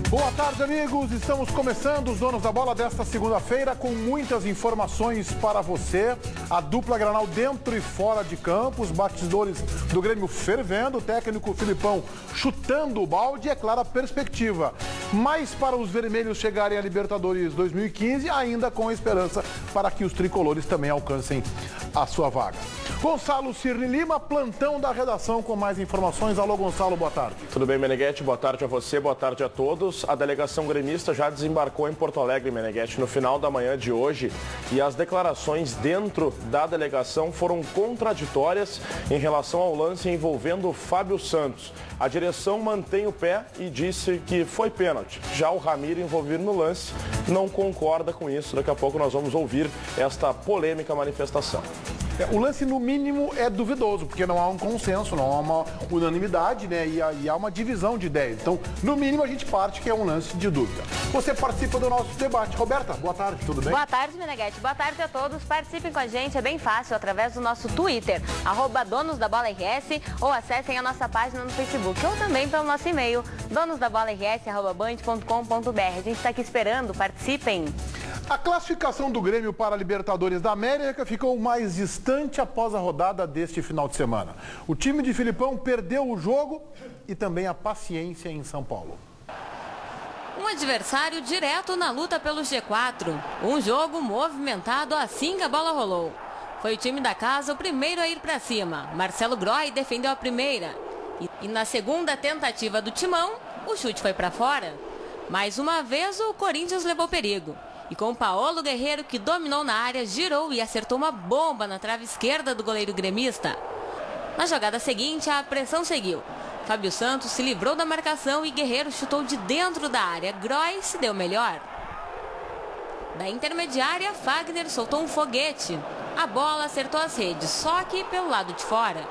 Boa tarde, amigos. Estamos começando os Donos da Bola desta segunda-feira com muitas informações para você. A dupla Granal dentro e fora de campo, os bastidores do Grêmio fervendo, o técnico Filipão chutando o balde e, é claro, a perspectiva. Mas para os vermelhos chegarem à Libertadores 2015, ainda com esperança para que os tricolores também alcancem a sua vaga. Gonçalo Cirne Lima, plantão da redação com mais informações. Alô, Gonçalo, boa tarde. Tudo bem, Meneghetti? Boa tarde a você, boa tarde a todos. A delegação gremista já desembarcou em Porto Alegre, Meneghetti, no final da manhã de hoje. E as declarações dentro da delegação foram contraditórias em relação ao lance envolvendo o Fábio Santos. A direção mantém o pé e disse que foi pênalti. Já o Ramiro, envolvido no lance, não concorda com isso. Daqui a pouco nós vamos ouvir esta polêmica manifestação. O lance, no mínimo, é duvidoso, porque não há um consenso, não há uma unanimidade, né? E há uma divisão de ideias. Então, no mínimo, a gente parte que é um lance de dúvida. Você participa do nosso debate. Roberta, boa tarde, tudo bem? Boa tarde, Meneghetti. Boa tarde a todos. Participem com a gente, é bem fácil, através do nosso Twitter, @donosdabolaRS, ou acessem a nossa página no Facebook, ou também pelo nosso e-mail, donosdabolaRS@band.com.br. A gente está aqui esperando, participem. A classificação do Grêmio para a Libertadores da América ficou mais distante após a rodada deste final de semana. O time de Filipão perdeu o jogo e também a paciência em São Paulo. Um adversário direto na luta pelo G4. Um jogo movimentado assim que a bola rolou. Foi o time da casa o primeiro a ir para cima. Marcelo Groy defendeu a primeira. E na segunda tentativa do Timão, o chute foi para fora. Mais uma vez o Corinthians levou perigo. E com o Paolo Guerreiro, que dominou na área, girou e acertou uma bomba na trave esquerda do goleiro gremista. Na jogada seguinte, a pressão seguiu. Fábio Santos se livrou da marcação e Guerreiro chutou de dentro da área. Groy se deu melhor. Da intermediária, Fagner soltou um foguete. A bola acertou as redes, só que pelo lado de fora.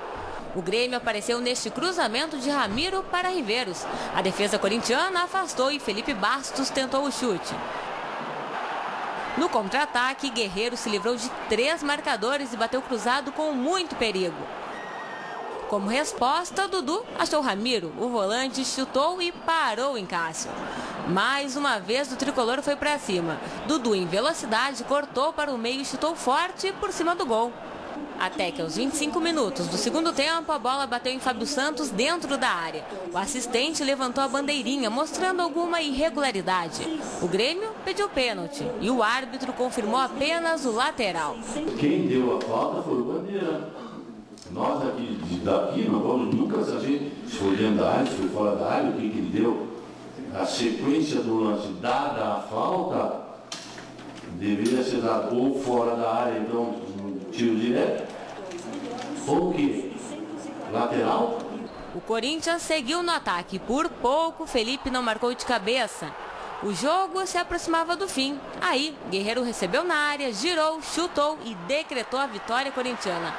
O Grêmio apareceu neste cruzamento de Ramiro para Riveiros. A defesa corintiana afastou e Felipe Bastos tentou o chute. No contra-ataque, Guerreiro se livrou de 3 marcadores e bateu cruzado com muito perigo. Como resposta, Dudu achou Ramiro. O volante chutou e parou em Cássio. Mais uma vez o tricolor foi para cima. Dudu, em velocidade, cortou para o meio e chutou forte por cima do gol. Até que aos 25 minutos do segundo tempo, a bola bateu em Fábio Santos dentro da área. O assistente levantou a bandeirinha, mostrando alguma irregularidade. O Grêmio pediu pênalti e o árbitro confirmou apenas o lateral. Quem deu a falta foi o Bandeira. Nós daqui não vamos nunca saber se foi dentro da área, se foi fora da área, o que ele deu. A sequência do lance dada a falta deveria ser dada ou fora da área, então tiro direto, ou o quê? Lateral? O Corinthians seguiu no ataque. Por pouco, Felipe não marcou de cabeça. O jogo se aproximava do fim. Aí, Guerreiro recebeu na área, girou, chutou e decretou a vitória corintiana.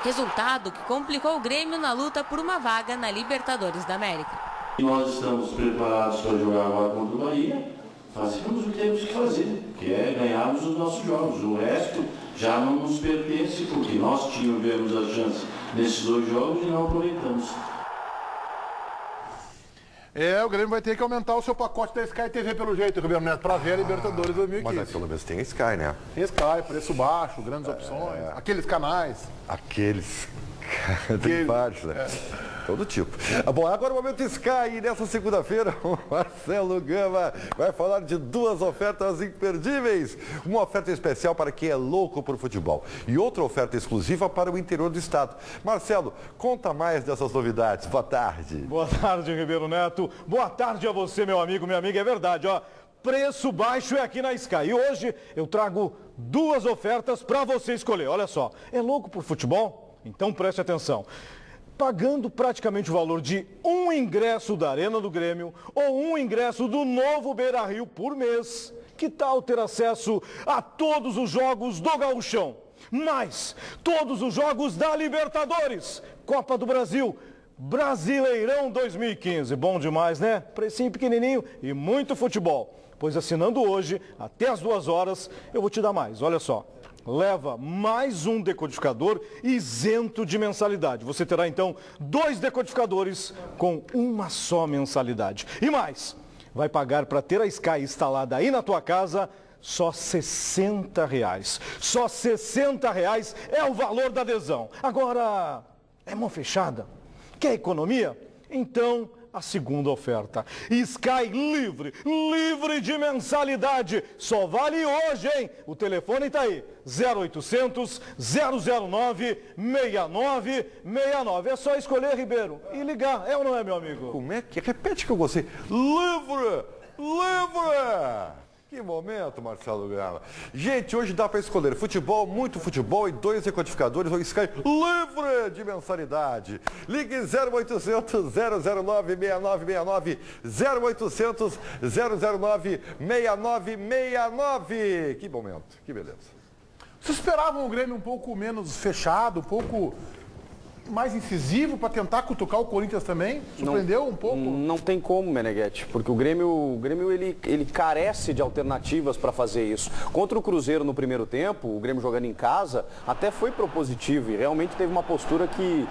Resultado que complicou o Grêmio na luta por uma vaga na Libertadores da América. Nós estamos preparados para jogar agora contra o Bahia. Fazemos o que temos que fazer, que é ganharmos os nossos jogos. O resto já não nos pertence, porque nós tivemos a chance nesses 2 jogos e não aproveitamos. O Grêmio vai ter que aumentar o seu pacote da Sky TV pelo jeito, Roberto Neto, para ver a Libertadores 2015. Mas pelo menos tem Sky, né? Tem Sky, preço baixo, grandes opções, aqueles canais. Tem vários, né? Todo tipo. Bom, agora o momento Sky. Nessa segunda-feira, o Marcelo Gama vai falar de 2 ofertas imperdíveis. Uma oferta especial para quem é louco por futebol e outra oferta exclusiva para o interior do estado. Marcelo, conta mais dessas novidades. Boa tarde. Boa tarde, Ribeiro Neto. Boa tarde a você, meu amigo, minha amiga. É verdade, ó. Preço baixo é aqui na Sky. E hoje eu trago 2 ofertas para você escolher. Olha só, é louco por futebol? Então preste atenção. Pagando praticamente o valor de um ingresso da Arena do Grêmio ou um ingresso do novo Beira-Rio por mês, que tal ter acesso a todos os jogos do Gauchão, mais todos os jogos da Libertadores, Copa do Brasil, Brasileirão 2015. Bom demais, né? Precinho pequenininho e muito futebol. Pois assinando hoje, até as 2 horas, eu vou te dar mais. Olha só. Leva mais um decodificador isento de mensalidade. Você terá então 2 decodificadores com uma só mensalidade. E mais, vai pagar para ter a Sky instalada aí na tua casa só R$ 60. Só R$ 60 é o valor da adesão. Agora, é mão fechada? Quer economia? Então, a segunda oferta. Sky livre de mensalidade. Só vale hoje, hein? O telefone tá aí. 0800 009 6969. É só escolher, Ribeiro, e ligar. É ou não é, meu amigo? Como é que... Repete que eu gostei. Livre! Que momento, Marcelo Gama. Gente, hoje dá para escolher futebol, muito futebol e 2 decodificadores ou Sky livre de mensalidade. Ligue 0800 009 6969, 0800 009 6969. Que momento, que beleza. Vocês esperavam o Grêmio um pouco menos fechado, um pouco mais incisivo para tentar cutucar o Corinthians também? Surpreendeu um pouco? Não tem como, Meneghetti, porque o Grêmio ele carece de alternativas para fazer isso. Contra o Cruzeiro no primeiro tempo, o Grêmio jogando em casa, até foi propositivo e realmente teve uma postura que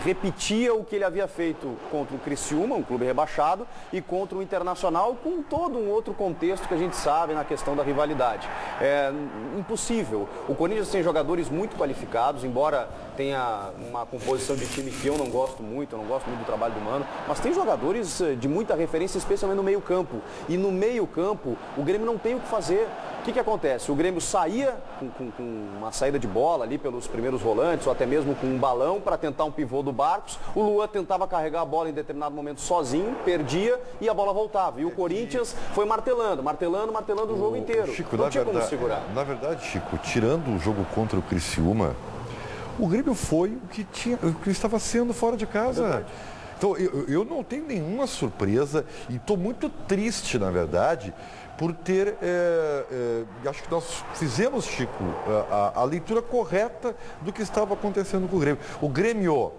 repetia o que ele havia feito contra o Criciúma, um clube rebaixado, e contra o Internacional, com todo um outro contexto que a gente sabe na questão da rivalidade. É impossível. O Corinthians tem jogadores muito qualificados, embora tenha uma composição de time que eu não gosto muito do trabalho do Mano, mas tem jogadores de muita referência, especialmente no meio-campo. E no meio-campo, o Grêmio não tem o que fazer. O que acontece? O Grêmio saía com uma saída de bola ali pelos primeiros volantes, ou até mesmo com um balão para tentar um pivô do Barcos. O Luan tentava carregar a bola em determinado momento sozinho, perdia e a bola voltava. E o Corinthians foi martelando o jogo inteiro. Chico, não tinha como segurar. Na verdade, Chico, tirando o jogo contra o Criciúma, o Grêmio foi o que estava sendo fora de casa. Então, eu não tenho nenhuma surpresa e estou muito triste, na verdade, por ter, acho que nós fizemos, Chico, a leitura correta do que estava acontecendo com o Grêmio. O Grêmio,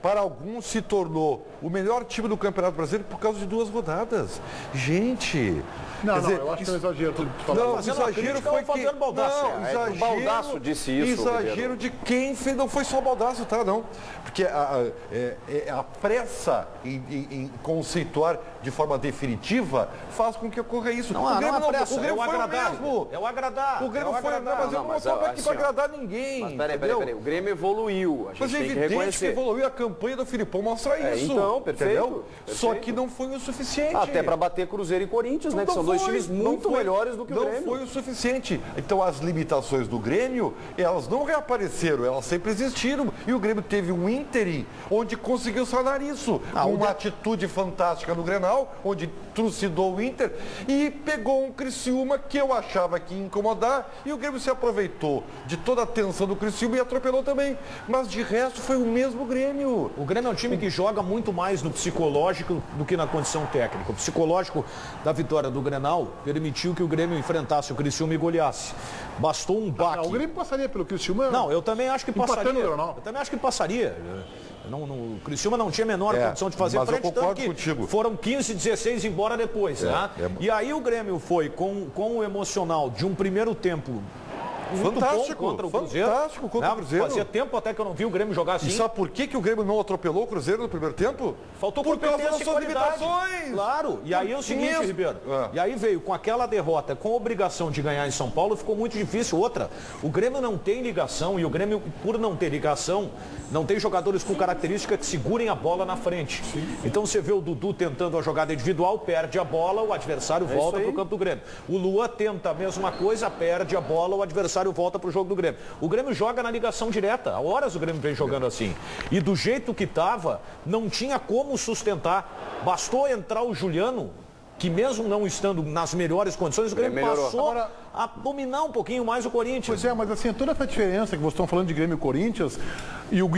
para alguns, se tornou o melhor time do Campeonato Brasileiro por causa de 2 rodadas. Gente... Não, dizer, eu acho que é um exagero. Não, o exagero foi que... O Baldasso disse isso. Exagero de quem fez, não foi só o Baldasso, tá? Não. Porque a pressa em conceituar de forma definitiva faz com que ocorra isso. Não, o Grêmio não, pressa, o Grêmio é o foi agradável. o mesmo. É o agradável. O Grêmio foi o agradável, mas eu não estou aqui para agradar ninguém. Mas peraí, o Grêmio evoluiu. A gente mas é evidente que evoluiu, a campanha do Filipão mostra isso. Então, perfeito. Só que não foi o suficiente. Até para bater Cruzeiro e Corinthians, né? Que são 2 times muito melhores do que o Grêmio. Não foi o suficiente. Então as limitações do Grêmio, elas não reapareceram, elas sempre existiram. E o Grêmio teve um ínterim onde conseguiu sanar isso. Uma atitude fantástica no Grenal, onde trucidou o Inter e pegou um Criciúma que eu achava que ia incomodar e o Grêmio se aproveitou de toda a tensão do Criciúma e atropelou também. Mas de resto foi o mesmo Grêmio. O Grêmio é um time que joga muito mais no psicológico do que na condição técnica. O psicológico da vitória do Grenal permitiu que o Grêmio enfrentasse o Criciúma e goleasse. Bastou um baque. O Grêmio passaria pelo Criciúma? Não, eu também acho que passaria. Eu também acho que passaria. O Criciúma não tinha a menor condição de fazer frente, tanto que contigo. Foram 15, 16 embora depois. E aí o Grêmio foi com o emocional de um primeiro tempo muito fantástico, bom contra o Cruzeiro. Fantástico contra o Cruzeiro. Fazia tempo até que eu não vi o Grêmio jogar assim. E sabe por que o Grêmio não atropelou o Cruzeiro no primeiro tempo? Faltou por causa competência das suas limitações. Claro. E aí é o seguinte, Ribeiro. E aí veio com aquela derrota, com a obrigação de ganhar em São Paulo, ficou muito difícil. Outra, o Grêmio não tem ligação e o Grêmio, por não ter ligação, não tem jogadores com característica que segurem a bola na frente. Então você vê o Dudu tentando a jogada individual, perde a bola, o adversário volta para o campo do Grêmio. O Luan tenta a mesma coisa, perde a bola, o adversário volta para o jogo do Grêmio. O Grêmio joga na ligação direta. Há horas o Grêmio vem jogando assim. E do jeito que estava, não tinha como sustentar. Bastou entrar o Juliano, que mesmo não estando nas melhores condições, o Grêmio passou a dominar um pouquinho mais o Corinthians. Pois é, mas assim, toda essa diferença que vocês estão falando de Grêmio e Corinthians, e o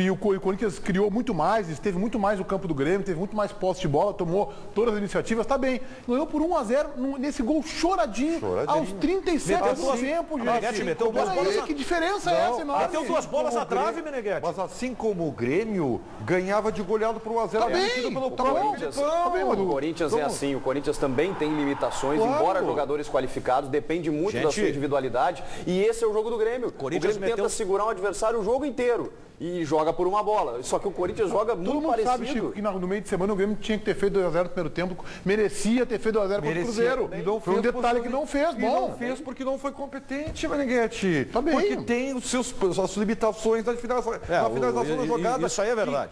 Corinthians criou muito mais, esteve muito mais no campo do Grêmio, teve muito mais posse de bola, tomou todas as iniciativas, tá bem. Ganhou por 1-0 nesse gol choradinho. Aos 37 do tempo, gente. Meteu duas bolas. Que diferença é essa, enorme? Meteu 2 bolas à trave, Meneghetti. Mas assim como o Grêmio ganhava de goleado por 1-0 pelo Corinthians. O Corinthians é assim, o Corinthians também tem limitações, embora jogadores qualificados, depende muito da sua individualidade. E esse é o jogo do Grêmio. O Grêmio tenta segurar o adversário o jogo inteiro. e joga por uma bola. Só que o Corinthians joga muito Todo mundo parecido. sabe, Chico, que no meio de semana o Grêmio tinha que ter feito 2x0 no primeiro tempo. Merecia ter feito 2x0 contra o Cruzeiro. Foi um detalhe que não fez, bom. Não fez porque não foi competente, Meneghete. Tá bem. Porque tem as limitações na finalização da jogada. Isso aí é verdade.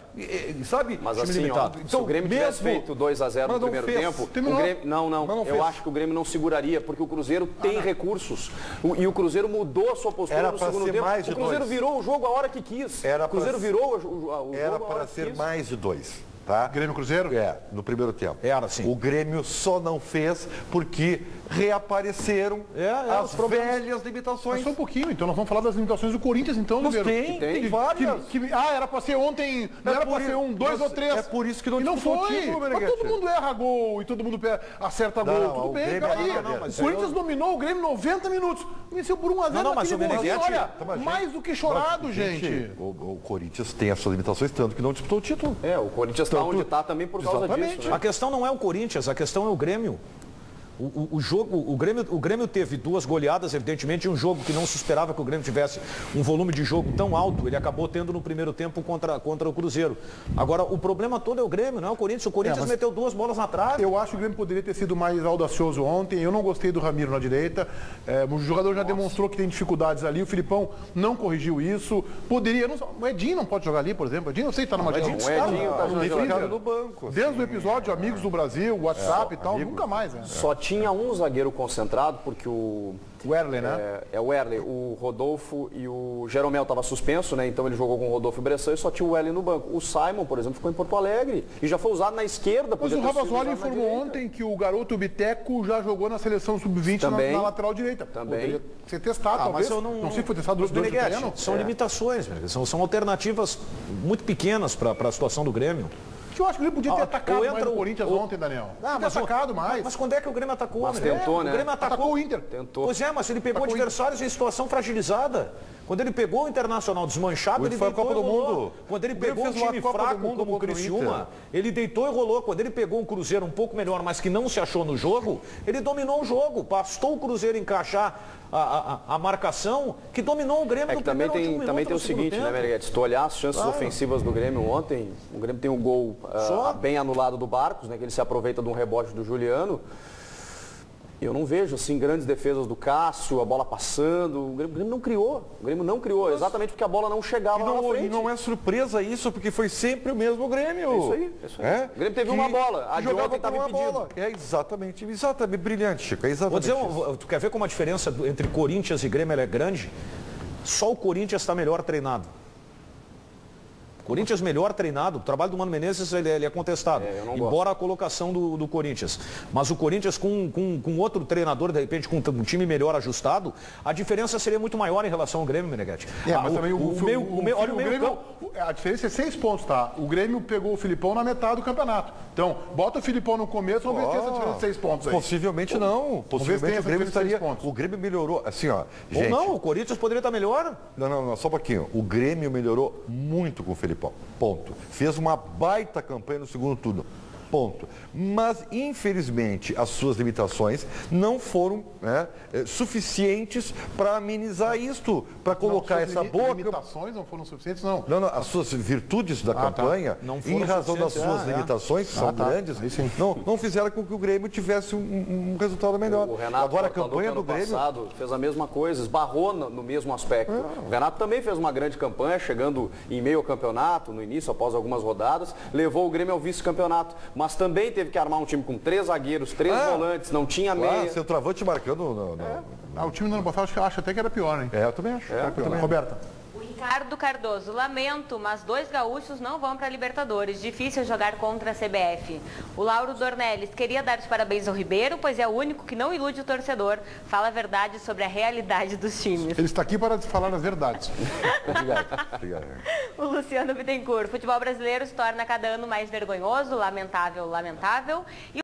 Sabe? Mas assim, ó, se o Grêmio tivesse feito 2x0 no primeiro tempo, o Grêmio, eu acho que o Grêmio não seguraria, porque o Cruzeiro tem recursos. E o Cruzeiro mudou a sua postura no segundo tempo. O Cruzeiro virou o jogo a hora que quis. O Cruzeiro virou o jogo Era para ser mais de 2. Tá? Grêmio Cruzeiro? No primeiro tempo. Era assim. O Grêmio só não fez porque reapareceram as velhas limitações. Mas só um pouquinho, então nós vamos falar das limitações do Corinthians, então, Mas tem várias. Era pra ser ontem, não era pra ser 2 ou 3. É por isso que não não foi. Título, Mas todo mundo erra gol e todo mundo acerta gol. Tudo bem, peraí. O Corinthians dominou o Grêmio 90 minutos. Venceu por 1x0. Mas o Meneghete... Olha, mais do que chorado, gente. O Corinthians tem as suas limitações, tanto que não disputou o título. O Corinthians está onde está também por causa disso. Né? A questão não é o Corinthians, a questão é o Grêmio. O Grêmio teve 2 goleadas, evidentemente, um jogo que não se esperava que o Grêmio tivesse um volume de jogo tão alto. Ele acabou tendo no primeiro tempo contra o Cruzeiro. Agora, o problema todo é o Grêmio, não é o Corinthians. O Corinthians meteu 2 bolas na trave. Eu acho que o Grêmio poderia ter sido mais audacioso ontem. Eu não gostei do Ramiro na direita. O jogador já demonstrou que tem dificuldades ali. O Filipão não corrigiu isso. Poderia... o Edinho não pode jogar ali, por exemplo. O Edinho, não sei se está numa Edinho está no banco. Desde o episódio Amigos do Brasil, WhatsApp e tal, nunca mais. Né? Só tinha um zagueiro concentrado, porque o Werley, né? O Werley, o Rodolfo e o Jeromel estava suspenso, né? Então ele jogou com o Rodolfo e Bressan e só tinha o Werley no banco. O Simon, por exemplo, ficou em Porto Alegre e já foi usado na esquerda. Mas o Ravazoli informou ontem que o garoto Biteco já jogou na seleção sub-20 na lateral direita. Também. Poderia ser testado, talvez. Mas não sei se foi testado durante o treino. São limitações, são alternativas muito pequenas para a situação do Grêmio. Eu acho que o Grêmio podia ter atacado mais o Corinthians ontem, Daniel. Mas atacado mais. Mas quando é que o Grêmio atacou? Mas tentou, né? O Grêmio atacou o Inter. Tentou. Pois é, mas ele pegou adversários em situação fragilizada. Quando ele pegou o Internacional desmanchado, ele deitou e rolou. Quando ele pegou um time fraco como o Criciúma, ele deitou e rolou. Quando ele pegou um Cruzeiro um pouco melhor, mas que não se achou no jogo, ele dominou o jogo. Bastou o Cruzeiro encaixar a marcação, que dominou o Grêmio no primeiro minuto. Também tem o seguinte, né, Meneghete? Se tu olhar as chances ofensivas do Grêmio ontem, o Grêmio tem um gol bem anulado do Barcos, né, que ele se aproveita de um rebote do Juliano. Eu não vejo assim grandes defesas do Cássio, a bola passando. O Grêmio não criou. O Grêmio não criou, exatamente porque a bola não chegava lá na frente. E não é surpresa isso, porque foi sempre o mesmo Grêmio. É isso aí. O Grêmio teve uma bola, a de ontem estava impedida. Exatamente, brilhante, Chico. Vou dizer, tu quer ver como a diferença entre Corinthians e Grêmio é grande? Só o Corinthians está melhor treinado. Corinthians melhor treinado, o trabalho do Mano Menezes ele é contestado, embora a colocação do Corinthians. Mas o Corinthians com outro treinador, de repente com um time melhor ajustado, a diferença seria muito maior em relação ao Grêmio, Meneghete. Mas também olha o meio campo. A diferença é 6 pontos, tá? O Grêmio pegou o Filipão na metade do campeonato. Então, bota o Filipão no começo, vamos ver se tem essa diferença de 6 pontos aí. Possivelmente não. Possivelmente o Grêmio estaria... O Grêmio melhorou, assim, ó. Gente, ou não, o Corinthians poderia estar melhor. Não, só um pouquinho. O Grêmio melhorou muito com o Filipão. Ponto. Fez uma baita campanha no segundo turno. Ponto. Mas, infelizmente, as suas limitações não foram suficientes para amenizar isto, para colocar essa boa... As limitações não foram suficientes, não. Não, as suas virtudes da campanha, em razão das suas limitações, que são grandes, não fizeram com que o Grêmio tivesse um resultado melhor. O Renato, agora a campanha do Grêmio passado, fez a mesma coisa, esbarrou no mesmo aspecto. O Renato também fez uma grande campanha, chegando em meio ao campeonato, no início, após algumas rodadas, levou o Grêmio ao vice-campeonato. Mas também teve que armar um time com 3 zagueiros, 3 volantes, não tinha meia. Centroavante marcando. O time do ano passado acho até que era pior, hein? Eu também acho. Roberta. Ricardo Cardoso, lamento, mas 2 gaúchos não vão para a Libertadores. Difícil jogar contra a CBF. O Lauro Dornelles queria dar os parabéns ao Ribeiro, pois é o único que não ilude o torcedor. Fala a verdade sobre a realidade dos times. Ele está aqui para falar as verdades. Obrigado. O Luciano Bittencourt, futebol brasileiro se torna cada ano mais vergonhoso, lamentável.